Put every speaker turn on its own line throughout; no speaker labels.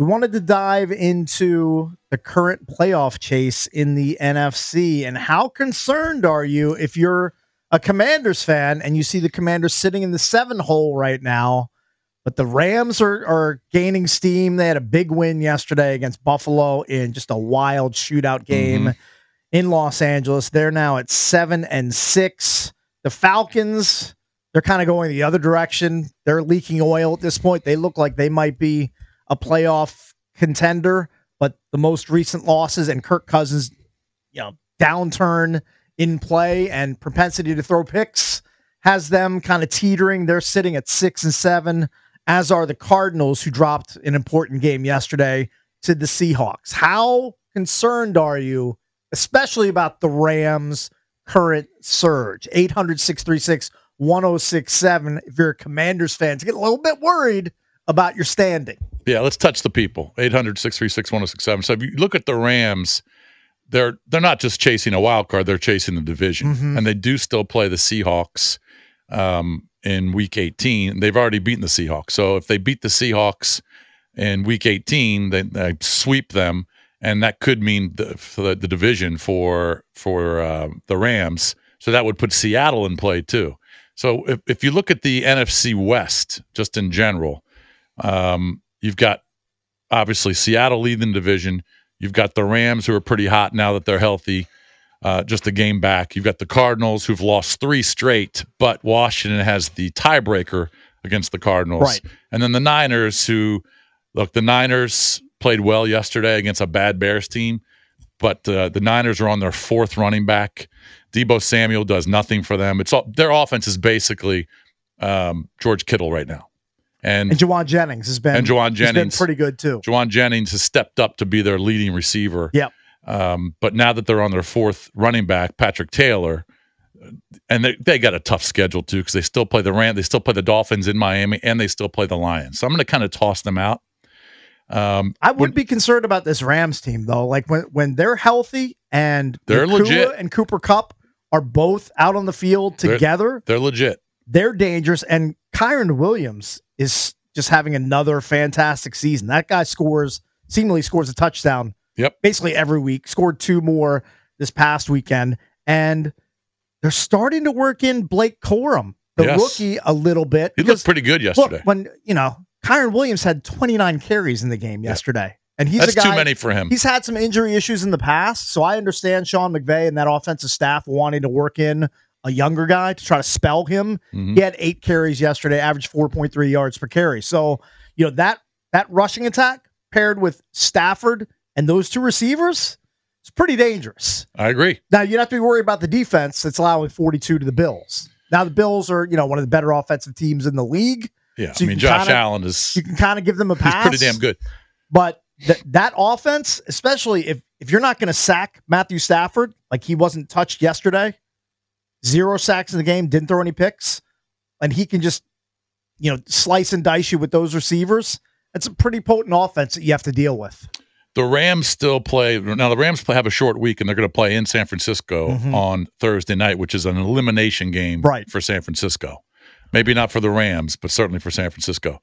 We wanted to dive into the current playoff chase in the NFC, and how concerned are you if you're a Commanders fan and you see the Commanders sitting in the 7 hole right now, but the Rams are gaining steam. They had a big win yesterday against Buffalo in just a wild shootout game in Los Angeles. They're now at 7-6. The Falcons, they're kind of going the other direction. They're leaking oil at this point. They look like they might be a playoff contender, but the most recent losses and Kirk Cousins, downturn in play and propensity to throw picks has them kind of teetering. They're sitting at 6-7, as are the Cardinals, who dropped an important game yesterday to the Seahawks. How concerned are you, especially about the Rams' current surge? 800-636-1067. If you're a Commanders fan, to get a little bit worried about your standing.
Yeah, let's touch the people. 800-636-1067. So if you look at the Rams, they're not just chasing a wild card, they're chasing the division. And they do still play the Seahawks in Week 18. They've already beaten the Seahawks. So if they beat the Seahawks in Week 18, they sweep them, and that could mean the division for the Rams. So that would put Seattle in play too. So if you look at the NFC West, just in general, you've got obviously Seattle leading the division. You've got the Rams, who are pretty hot now that they're healthy, just a game back. You've got the Cardinals, who've lost 3 straight, but Washington has the tiebreaker against the Cardinals.
Right.
And then the Niners, the Niners played well yesterday against a bad Bears team, but the Niners are on their 4th running back. Deebo Samuel does nothing for them. Their offense is basically George Kittle right now. And
Juwan Jennings has been pretty good too.
Juwan Jennings has stepped up to be their leading receiver.
Yep.
But now that they're on their 4th running back, Patrick Taylor, and they got a tough schedule too, because they still play the Rams, they still play the Dolphins in Miami, and they still play the Lions. So I'm going to kind of toss them out.
I would be concerned about this Rams team though. Like when they're healthy and
they're legit,
and Cooper Kupp are both out on the field together,
they're legit.
They're dangerous, and Kyron Williams is just having another fantastic season. That guy seemingly scores a touchdown.
Yep.
Basically every week. Scored 2 more this past weekend, and they're starting to work in Blake Corum, the rookie, a little bit.
He looked pretty good yesterday.
Look, when Kyron Williams had 29 carries in the game yesterday. And
that's too many for him.
He's had some injury issues in the past, so I understand Sean McVay and that offensive staff wanting to work in a younger guy to try to spell him. He had 8 carries yesterday, averaged 4.3 yards per carry. So, that rushing attack paired with Stafford and those 2 receivers, it's pretty dangerous.
I agree.
Now, you don't have to be worried about the defense that's allowing 42 to the Bills. Now, the Bills are, one of the better offensive teams in the league.
Yeah,
so
Josh Allen is...
You can kind of give them a pass.
He's pretty damn good.
But that offense, especially if you're not going to sack Matthew Stafford, like he wasn't touched yesterday, 0 sacks in the game, didn't throw any picks, and he can just, slice and dice you with those receivers. It's a pretty potent offense that you have to deal with.
The Rams still play. Now, the Rams have a short week, and they're going to play in San Francisco on Thursday night, which is an elimination game for San Francisco. Maybe not for the Rams, but certainly for San Francisco.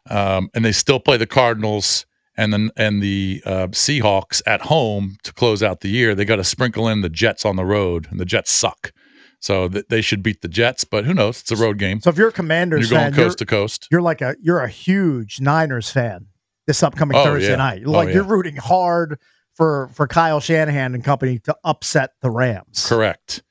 And they still play the Cardinals and the Seahawks at home to close out the year. They got to sprinkle in the Jets on the road, and the Jets suck. So they should beat the Jets, but who knows? It's a road game.
So if you're a Commanders fan,
you're going coast to coast.
You're a huge Niners fan this upcoming Thursday night. You're rooting hard for Kyle Shanahan and company to upset the Rams.
Correct.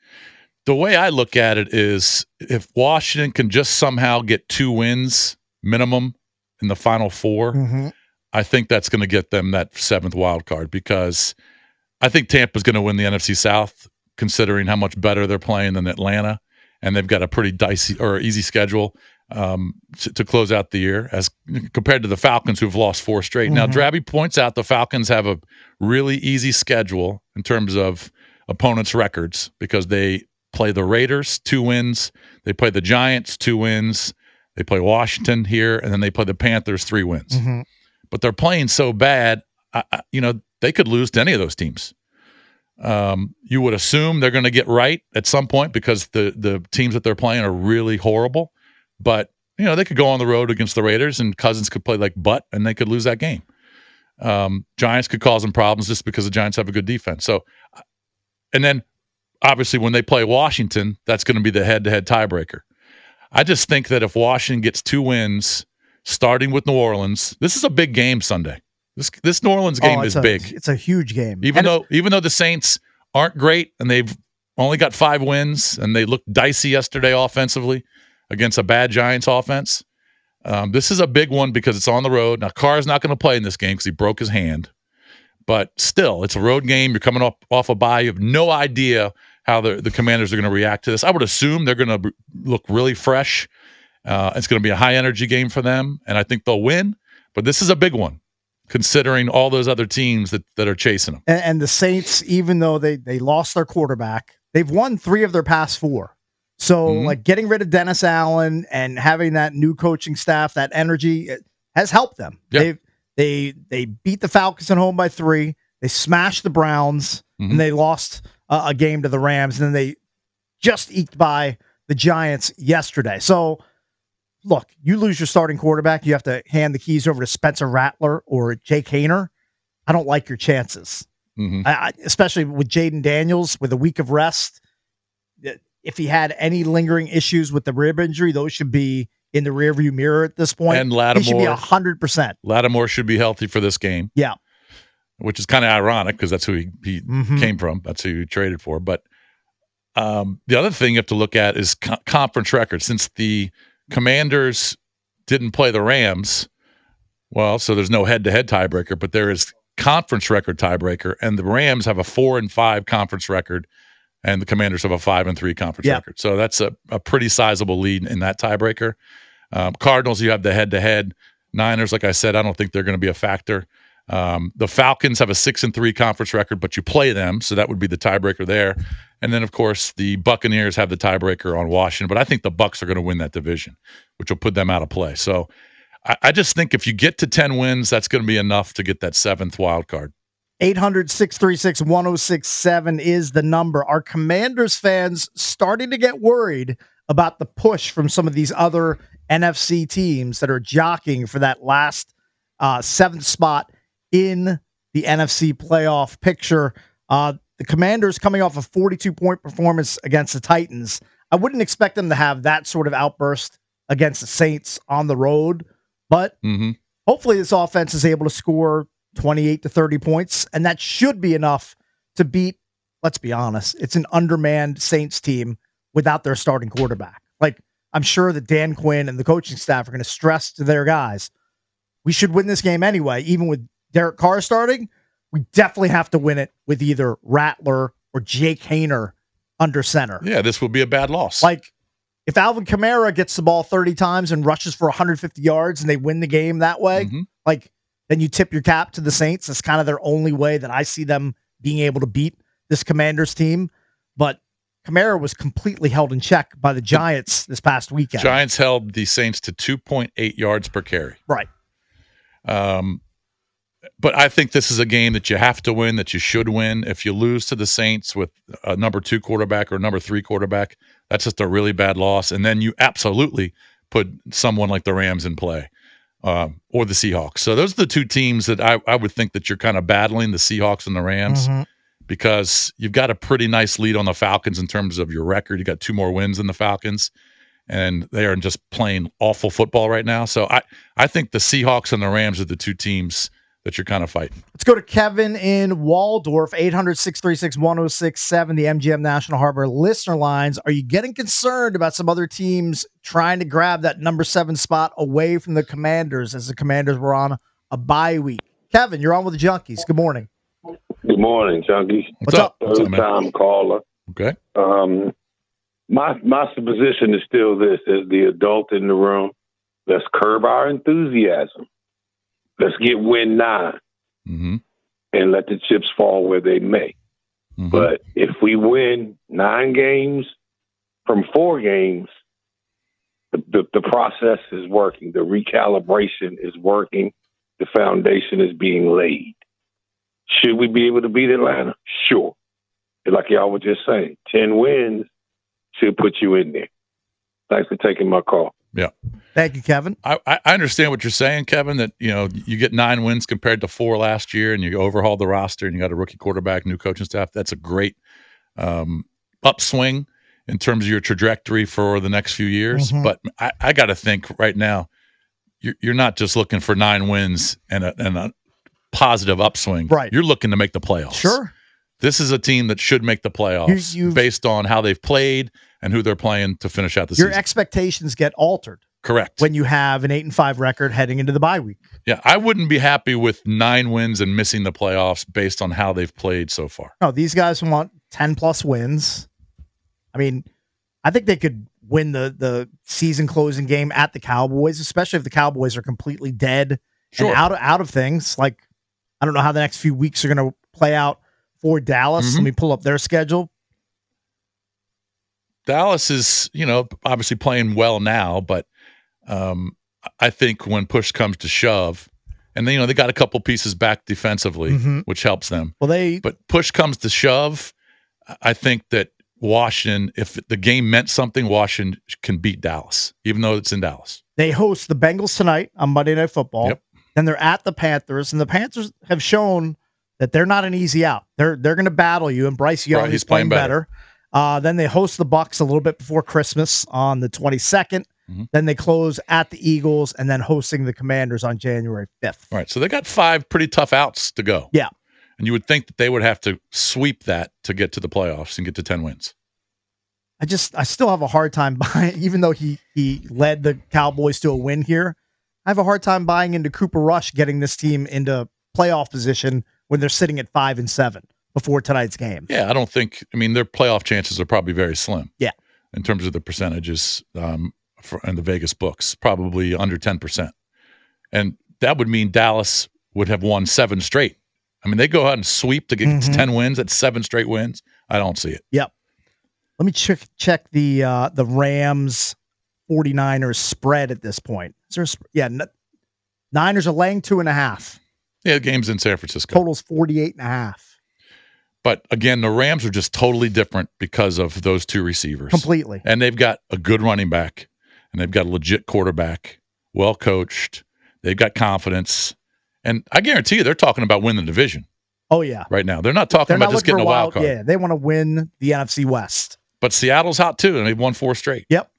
The way I look at it is, if Washington can just somehow get 2 wins minimum in the final 4, I think that's going to get them that 7th wild card, because I think Tampa's going to win the NFC South, considering how much better they're playing than Atlanta, and they've got a pretty dicey or easy schedule to close out the year as compared to the Falcons, who've lost 4 straight. Now, Drabby points out the Falcons have a really easy schedule in terms of opponents' records, because they play the Raiders, 2 wins. They play the Giants, 2 wins. They play Washington here, and then they play the Panthers, 3 wins. But they're playing so bad, they could lose to any of those teams. You would assume they're going to get right at some point, because the teams that they're playing are really horrible. But, they could go on the road against the Raiders, and Cousins could play like butt, and they could lose that game. Giants could cause them problems just because the Giants have a good defense. So, and then obviously when they play Washington, that's going to be the head-to-head tiebreaker. I just think that if Washington gets 2 wins, starting with New Orleans, this is a big game Sunday. This New Orleans game is big.
It's a huge game.
Even though the Saints aren't great and they've only got 5 wins and they looked dicey yesterday offensively against a bad Giants offense, this is a big one because it's on the road. Now, Carr's not going to play in this game because he broke his hand. But still, it's a road game. You're coming off a bye. You have no idea how the Commanders are going to react to this. I would assume they're going to look really fresh. It's going to be a high-energy game for them, and I think they'll win. But this is a big one, considering all those other teams that are chasing them.
And the Saints, even though they lost their quarterback, they've won 3 of their past 4. So, like, getting rid of Dennis Allen and having that new coaching staff, that energy, has helped them.
Yep.
They beat the Falcons at home by 3. They smashed the Browns, and they lost a game to the Rams. And then they just eked by the Giants yesterday. So, look, you lose your starting quarterback, you have to hand the keys over to Spencer Rattler or Jake Haener. I don't like your chances, especially with Jaden Daniels with a week of rest. If he had any lingering issues with the rib injury, those should be in the rearview mirror at this point.
And Lattimore,
he should be 100%.
Lattimore should be healthy for this game.
Yeah,
which is kind of ironic because that's who he came from. That's who he traded for. But the other thing you have to look at is conference record. Since the Commanders didn't play the Rams, well, so there's no head-to-head tiebreaker, but there is conference record tiebreaker, and the Rams have a 4-5 conference record, and the Commanders have a 5-3 conference record. So that's a pretty sizable lead in that tiebreaker. Cardinals, you have the head-to-head. Niners, like I said, I don't think they're going to be a factor. The Falcons have a 6-3 conference record, but you play them, so that would be the tiebreaker there. And then, of course, the Buccaneers have the tiebreaker on Washington, but I think the Bucs are going to win that division, which will put them out of play. So I just think if you get to 10 wins, that's going to be enough to get that 7th wild card.
800-636-1067 is the number. Are Commanders fans starting to get worried about the push from some of these other NFC teams that are jockeying for that last 7th spot in the NFC playoff picture? The Commanders coming off a 42-point performance against the Titans. I wouldn't expect them to have that sort of outburst against the Saints on the road, but hopefully this offense is able to score 28 to 30 points, and that should be enough to beat, let's be honest, it's an undermanned Saints team without their starting quarterback. Like, I'm sure that Dan Quinn and the coaching staff are going to stress to their guys, we should win this game anyway. Even with Derek Carr starting, we definitely have to win it with either Rattler or Jake Haener under center.
Yeah, this will be a bad loss.
Like, if Alvin Kamara gets the ball 30 times and rushes for 150 yards and they win the game that way, like, then you tip your cap to the Saints. That's kind of their only way that I see them being able to beat this Commanders team. But Kamara was completely held in check by the Giants this past weekend.
Giants held the Saints to 2.8 yards per carry.
Right.
But I think this is a game that you have to win, that you should win. If you lose to the Saints with a number 2 quarterback or number 3 quarterback, that's just a really bad loss. And then you absolutely put someone like the Rams in play. Or the Seahawks. So those are the 2 teams that I would think that you're kind of battling, the Seahawks and the Rams, because you've got a pretty nice lead on the Falcons in terms of your record. You got 2 more wins than the Falcons, and they are just playing awful football right now. So I think the Seahawks and the Rams are the 2 teams that you're kind of fighting.
Let's go to Kevin in Waldorf, 800-636-1067, the MGM National Harbor listener lines. Are you getting concerned about some other teams trying to grab that number 7 spot away from the Commanders as the Commanders were on a bye week? Kevin, you're on with the Junkies. Good morning.
Good morning, Junkies.
What's up?
First time caller.
Okay.
My position is still this: as the adult in the room, let's curb our enthusiasm. Let's get win 9 and let the chips fall where they may. But if we win 9 games from 4 games, the process is working. The recalibration is working. The foundation is being laid. Should we be able to beat Atlanta? Sure. Like y'all were just saying, 10 wins should put you in there. Thanks for taking my call.
Yeah.
Thank you, Kevin.
I understand what you're saying, Kevin, that, you get 9 wins compared to 4 last year, and you overhaul the roster, and you got a rookie quarterback, new coaching staff. That's a great upswing in terms of your trajectory for the next few years. Mm-hmm. But I got to think right now, you're not just looking for 9 wins and a positive upswing.
Right.
You're looking to make the playoffs.
Sure.
This is a team that should make the playoffs based on how they've played and who they're playing to finish out the season.
Your expectations get altered.
Correct.
When you have an 8-5 record heading into the bye week.
Yeah, I wouldn't be happy with 9 wins and missing the playoffs based on how they've played so far.
No, these guys want 10-plus wins. I mean, I think they could win the season closing game at the Cowboys, especially if the Cowboys are completely dead and out of things. Like, I don't know how the next few weeks are going to play out for Dallas.
Mm-hmm.
Let me pull up their schedule.
Dallas is, obviously playing well now, but I think when push comes to shove, and they got a couple pieces back defensively, mm-hmm. which helps them. But push comes to shove, I think that Washington, if the game meant something, Washington can beat Dallas, even though it's in Dallas.
They host the Bengals tonight on Monday Night Football.
Yep.
Then they're at the Panthers, and the Panthers have shown that they're not an easy out. They're going to battle you, and Bryce Young is playing better. Then they host the Bucs a little bit before Christmas on the 22nd. Mm-hmm. Then they close at the Eagles and then hosting the Commanders on January 5th.
All right, so they got 5 pretty tough outs to go.
Yeah.
And you would think that they would have to sweep that to get to the playoffs and get to 10 wins.
I still have a hard time buying, even though he led the Cowboys to a win here, I have a hard time buying into Cooper Rush getting this team into playoff position when they're sitting at 5-7 before tonight's game.
Yeah, their playoff chances are probably very slim.
Yeah.
In terms of the percentages in the Vegas books, probably under 10%. And that would mean Dallas would have won 7 straight. They go out and sweep to get mm-hmm. to 10 wins. That's 7 straight wins. I don't see it.
Yep. Let me check the Rams 49ers spread at this point. Niners are laying 2.5.
Yeah, the game's in San Francisco.
Total's 48.5.
But again, the Rams are just totally different because of those 2 receivers.
Completely.
And they've got a good running back, and they've got a legit quarterback, well coached. They've got confidence. And I guarantee you they're talking about winning the division.
Oh, yeah.
Right now. They're not talking about just getting a wild card.
Yeah, they want to win the NFC West.
But Seattle's hot too, and they've won 4 straight.
Yep.